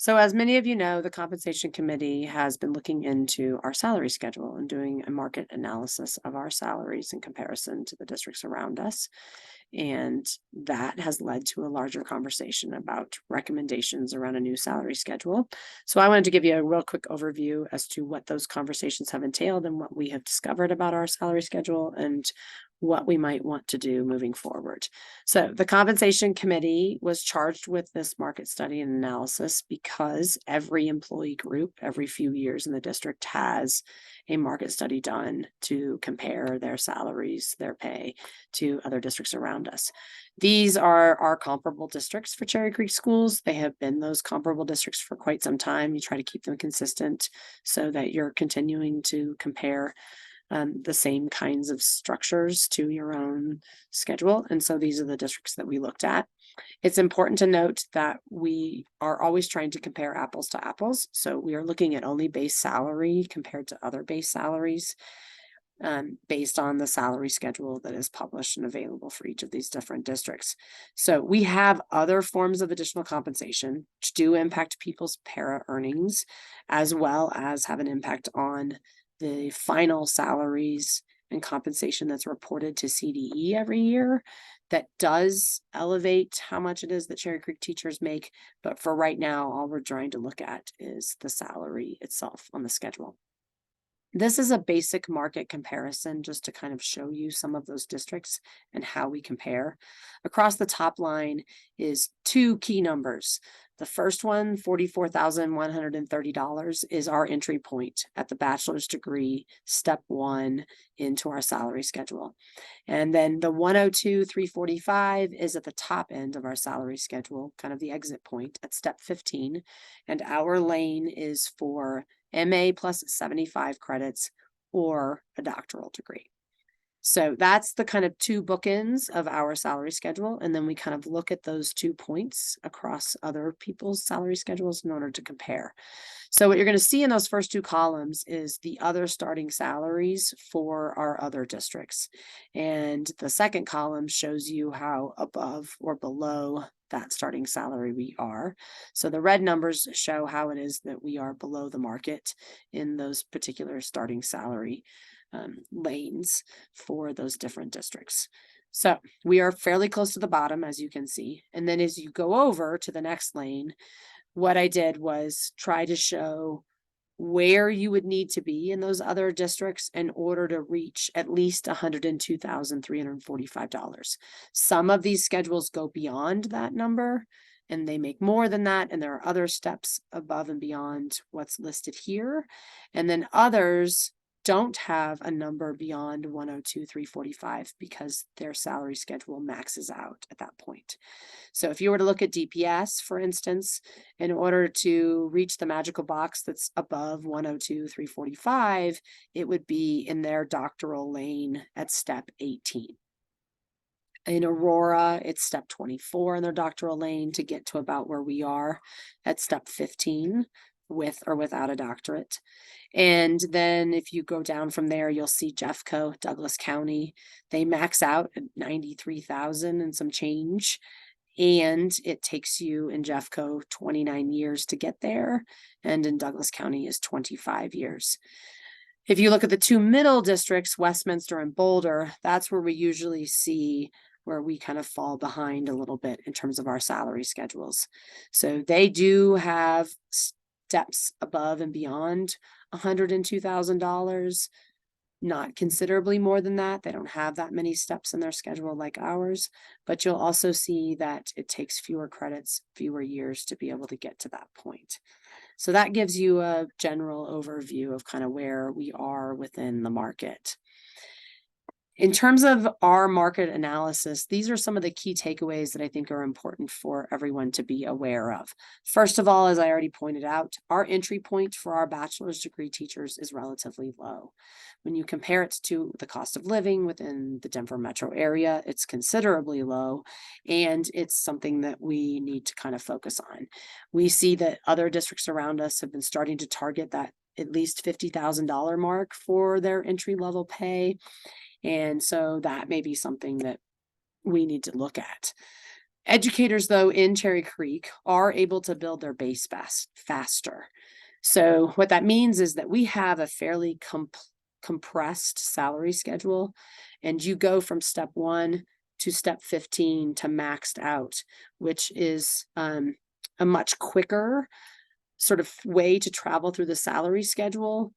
So, as many of you know, the compensation committee has been looking into our salary schedule and doing a market analysis of our salaries in comparison to the districts around us. And that has led to a larger conversation about recommendations around a new salary schedule. So, I wanted to give you a real quick overview as to what those conversations have entailed and what we have discovered about our salary schedule and what we might want to do moving forward. So the compensation committee was charged with this market study and analysis because every employee group, every few years in the district, has a market study done to compare their salaries, their pay to other districts around us. These are our comparable districts for Cherry Creek schools. They have been those comparable districts for quite some time. You try to keep them consistent so that you're continuing to compare the same kinds of structures to your own schedule. And so these are the districts that we looked at. It's important to note that we are always trying to compare apples to apples. So we are looking at only base salary compared to other base salaries based on the salary schedule that is published and available for each of these different districts. So we have other forms of additional compensation which do impact people's para earnings, as well as have an impact on the final salaries and compensation that's reported to CDE every year. That does elevate how much it is that Cherry Creek teachers make. But for right now, all we're trying to look at is the salary itself on the schedule. This is a basic market comparison just to kind of show you some of those districts and how we compare. Across the top line is two key numbers. The first one, $44,130, is our entry point at the bachelor's degree, step one into our salary schedule. And then the 102,345 is at the top end of our salary schedule, kind of the exit point at step 15. And our lane is for MA plus 75 credits or a doctoral degree. So that's the kind of two bookends of our salary schedule. And then we kind of look at those 2 points across other people's salary schedules in order to compare. So what you're going to see in those first two columns is the other starting salaries for our other districts. And the second column shows you how above or below that starting salary we are. So the red numbers show how it is that we are below the market in those particular starting salary lanes for those different districts. So we are fairly close to the bottom, as you can see. And then as you go over to the next lane, what I did was try to show where you would need to be in those other districts in order to reach at least $102,345. Some of these schedules go beyond that number and they make more than that. And there are other steps above and beyond what's listed here. And then others don't have a number beyond 102,345 because their salary schedule maxes out at that point. So if you were to look at DPS, for instance, in order to reach the magical box that's above 102,345, it would be in their doctoral lane at step 18. In Aurora, it's step 24 in their doctoral lane to get to about where we are at step 15 with or without a doctorate. And then if you go down from there, you'll see Jeffco, Douglas County. They max out at 93,000 and some change. And it takes you in Jeffco 29 years to get there. And in Douglas County is 25 years. If you look at the two middle districts, Westminster and Boulder, that's where we usually see where we kind of fall behind a little bit in terms of our salary schedules. So they do have steps above and beyond $102,000, not considerably more than that. They don't have that many steps in their schedule like ours, but you'll also see that it takes fewer credits, fewer years to be able to get to that point. So that gives you a general overview of kind of where we are within the market. In terms of our market analysis, these are some of the key takeaways that I think are important for everyone to be aware of. First of all, as I already pointed out, our entry point for our bachelor's degree teachers is relatively low. When you compare it to the cost of living within the Denver metro area, it's considerably low, and it's something that we need to kind of focus on. We see that other districts around us have been starting to target that at least $50,000 mark for their entry level pay. And so that may be something that we need to look at. Educators, though, in Cherry Creek are able to build their base faster. So what that means is that we have a fairly compressed salary schedule, and you go from step 1 to step 15 to maxed out, which is a much quicker sort of way to travel through the salary schedule.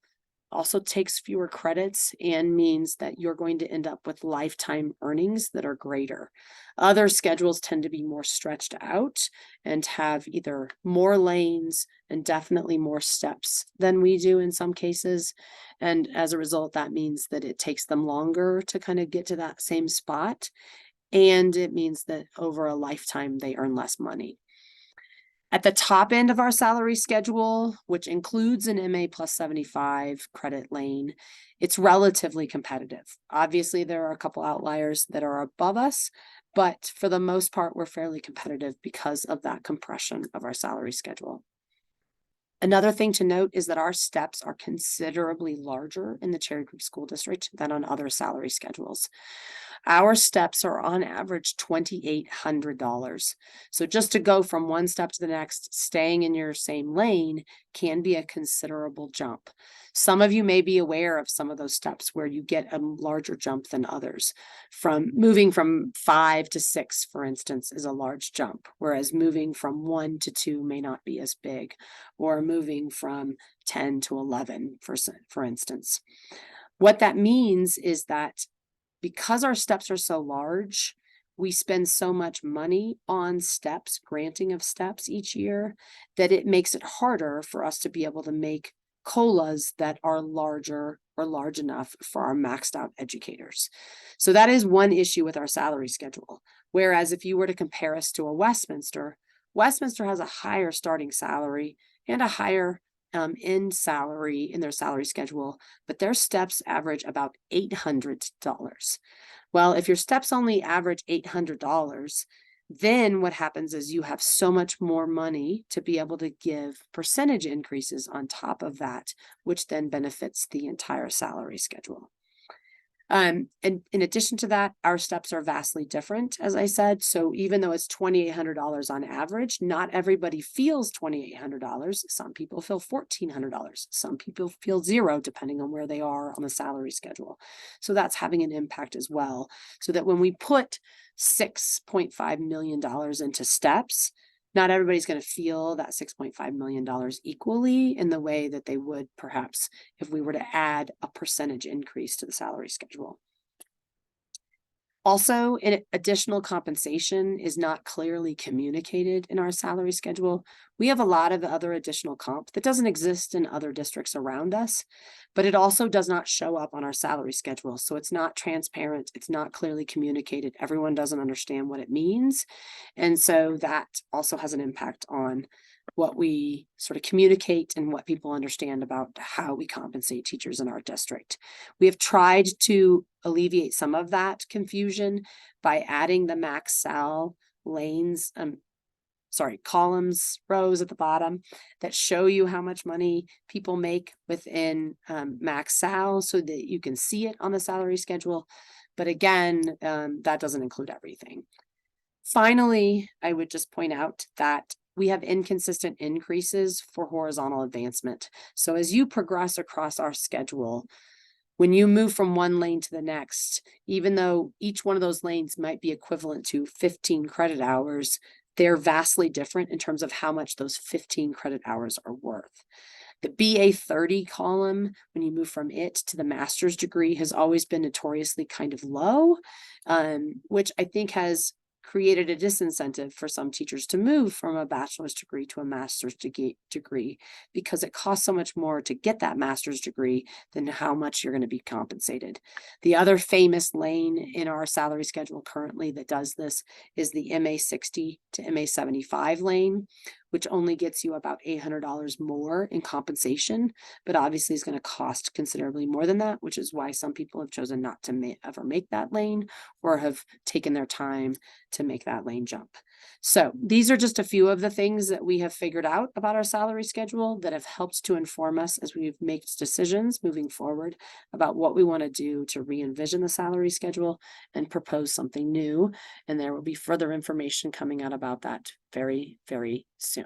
Also takes fewer credits and means that you're going to end up with lifetime earnings that are greater. Other schedules tend to be more stretched out and have either more lanes and definitely more steps than we do in some cases. And as a result, that means that it takes them longer to kind of get to that same spot. And it means that over a lifetime, they earn less money. At the top end of our salary schedule, which includes an MA plus 75 credit lane, it's relatively competitive. Obviously, there are a couple outliers that are above us, but for the most part, we're fairly competitive because of that compression of our salary schedule. Another thing to note is that our steps are considerably larger in the Cherry Creek School District than on other salary schedules. Our steps are on average $2,800. So just to go from one step to the next, staying in your same lane can be a considerable jump. Some of you may be aware of some of those steps where you get a larger jump than others. From moving from 5 to 6, for instance, is a large jump, whereas moving from 1 to 2 may not be as big, or moving from 10 to 11, for instance. What that means is that because our steps are so large, we spend so much money on steps, granting of steps each year, that it makes it harder for us to be able to make COLAs that are larger or large enough for our maxed out educators. So that is one issue with our salary schedule. Whereas if you were to compare us to a Westminster, Westminster has a higher starting salary and a higher end salary in their salary schedule, but their steps average about $800. Well, if your steps only average $800, then what happens is you have so much more money to be able to give percentage increases on top of that, which then benefits the entire salary schedule. And in addition to that, our steps are vastly different, as I said. So even though it's $2,800 on average, not everybody feels $2,800. Some people feel $1,400. Some people feel zero, depending on where they are on the salary schedule. So that's having an impact as well. So that when we put $6.5 million into steps, not everybody's going to feel that $6.5 million equally in the way that they would perhaps if we were to add a percentage increase to the salary schedule. Also, additional compensation is not clearly communicated in our salary schedule. We have a lot of other additional comp that doesn't exist in other districts around us, but it also does not show up on our salary schedule. So it's not transparent. It's not clearly communicated. Everyone doesn't understand what it means. And so that also has an impact on what we sort of communicate and what people understand about how we compensate teachers in our district. We have tried to alleviate some of that confusion by adding the max sal lanes, columns, rows at the bottom that show you how much money people make within max sal so that you can see it on the salary schedule. But again, that doesn't include everything. Finally, I would just point out that we have inconsistent increases for horizontal advancement. So as you progress across our schedule, when you move from one lane to the next, even though each one of those lanes might be equivalent to 15 credit hours, they're vastly different in terms of how much those 15 credit hours are worth. The BA 30 column, when you move from it to the master's degree, has always been notoriously kind of low, which I think has created a disincentive for some teachers to move from a bachelor's degree to a master's degree because it costs so much more to get that master's degree than how much you're going to be compensated. The other famous lane in our salary schedule currently that does this is the MA 60 to MA 75 lane, which only gets you about $800 more in compensation, but obviously is going to cost considerably more than that, which is why some people have chosen not to ever make that lane or have taken their time to make that lane jump. So these are just a few of the things that we have figured out about our salary schedule that have helped to inform us as we make decisions moving forward about what we want to do to re-envision the salary schedule and propose something new. And there will be further information coming out about that very, very soon.